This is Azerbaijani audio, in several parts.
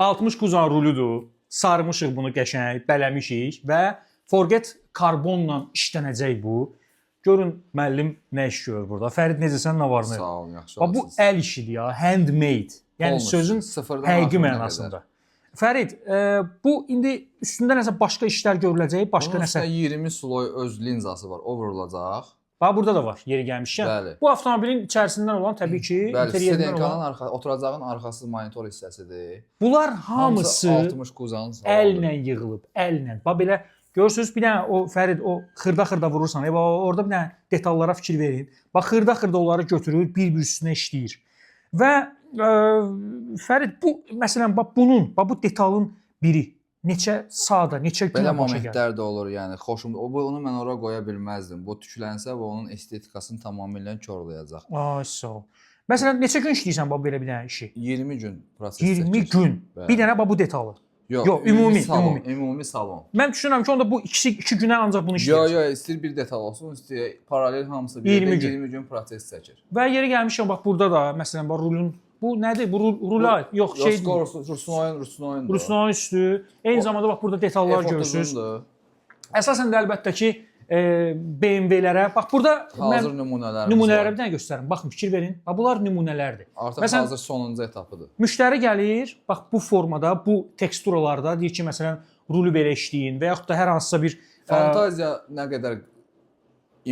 60 kuzan ruludur. Sarmışıq bunu qəşəng, bələmişik və Forget karbonla işlənəcək bu. Görün müəllim nə iş görür burada. Fərid necəsən, nə var nə? Sağ olun, yaxşı Bax bu olasınız. əl işidir ya, handmade. Yəni Olmuş, sözün sıfırdan həqiqi axırına mənasında. Fərid, bu indi üstündə nəsə başqa işlər görüləcək, başqa Bunun nəsə. üstündə 20 sloy öz linzası var, o vurulacaq. Bax burada da var, yeri gəlmişkən. Bəli. Bu avtomobilin içərisindən olan təbii ki, Bəli, interyerindən Sedenkanın olan. oturacağın arxası monitor hissəsidir. Bunlar hamısı 60 kuzanın əllə yığılıb, əllə. Bax belə görürsüz, bir dənə o Fərid o xırda-xırda vurursan, orada bir dənə detallara fikir verin. Bax xırda-xırda onları götürür, bir-bir üstünə işləyir. Və Fərid bu məsələn bax bunun, bax bu detalın biri neçə saata, neçə belə günə başa gəlir? momentlər də olur, yəni xoşum. Bunu mən ora qoya bilməzdim. Bu tüklənsə və onun estetikasını tamamilə korlayacaq. Ay sağ ol. Məsələn neçə gün işləyirsən bax belə bir dənə işi? 20 gün proses 20 çəkir. gün. Bəli. Bir dənə bax bu detalı. Yox, ümumi salon. Mən düşünürəm ki, onda bu 2 günə ancaq bunu işləyir. Yox, istəyir bir detal olsun, istəyir paralel hamısı bir 20 gün proses çəkir. Və yeri gəlmişəm bax burada da məsələn bax rulun bu nədir? Bu rula yox şey Rusnoyun üstü. Eyni zamanda bax burada detallar görürsüz. Əsasən də əlbəttə ki BMW-lərə bax burada hazır nümunələrə bir dənə göstərim. Baxın fikir verin. Bax bunlar nümunələrdir. Artıq məsələn, hazır sonuncu etapıdır. Müştəri gəlir, bax bu formada, bu teksturalarda deyir ki, məsələn rulu belə işləyin və yaxud da hər hansısa bir fantaziya nə qədər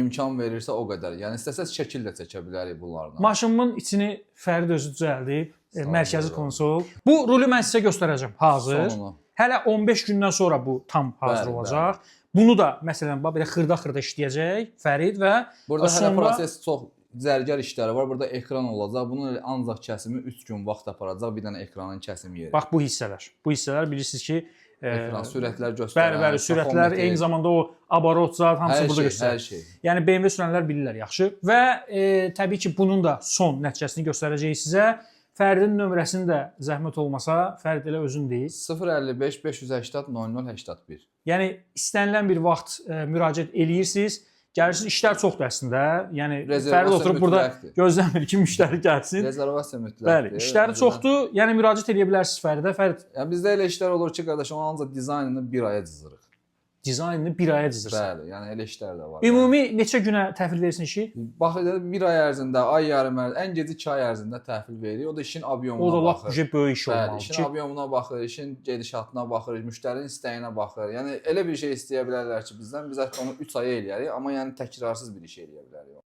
imkan verirsə o qədər. Yəni istəsəz şəkil də çəkə bilərik bunlarla. Maşınımın içini Fərid özü düzəldib, mərkəzi konsol. Bu rulu mən sizə göstərəcəm hazır. Sonunu. Hələ 15 gündən sonra bu tam hazır olacaq. Bunu da məsələn bax belə xırda-xırda işləyəcək Fərid və burada hələ proses çox zərgər işləri var. Burada ekran olacaq. Bunun ancaq kəsimi 3 gün vaxt aparacaq. Bir dənə ekranın kəsim yeri. Bax bu hissələr. Bu hissələr bilirsiniz ki, ekran sürətlər göstərər. Bəli, sürətlər, eyni zamanda o abarot zat hamısı burada göstərir. Hər şey. Yəni BMW sürənlər bilirlər yaxşı. Və təbii ki, bunun da son nəticəsini göstərəcək sizə. Fəridin nömrəsini də zəhmət olmasa, Fərid elə özün deyil. 055 580 0081. Yəni istənilən bir vaxt müraciət eləyirsiniz. Gəlirsiniz, işlər çoxdur əslində. Yəni Fərid oturub burada gözləmir ki, müştəri gəlsin. Rezervasiya mütləqdir. Bəli, işləri çoxdur. Yəni müraciət edə bilərsiniz Fəridə. Fərid. Yəni bizdə elə işlər olur ki, qardaş, onu ancaq dizaynını 1 aya cızırıq. Dizaynını 1 aya cızırsan. Bəli, yəni elə işlər də var. Ümumi neçə günə təhvil verirsin işi? Bax, 1 ay ərzində, ay yarım ərzində, ən gec 2 ay ərzində təhvil veririk. O da işin obyomuna baxır. O da lap böyük iş olmalı. Bəli, işin obyomuna baxır, işin gedişatına baxır, müştərinin istəyinə baxır. Yəni elə bir şey istəyə bilərlər ki, bizdən biz onu 3 ay eləyərik, amma yəni təkrarsız bir iş eləyə bilərik.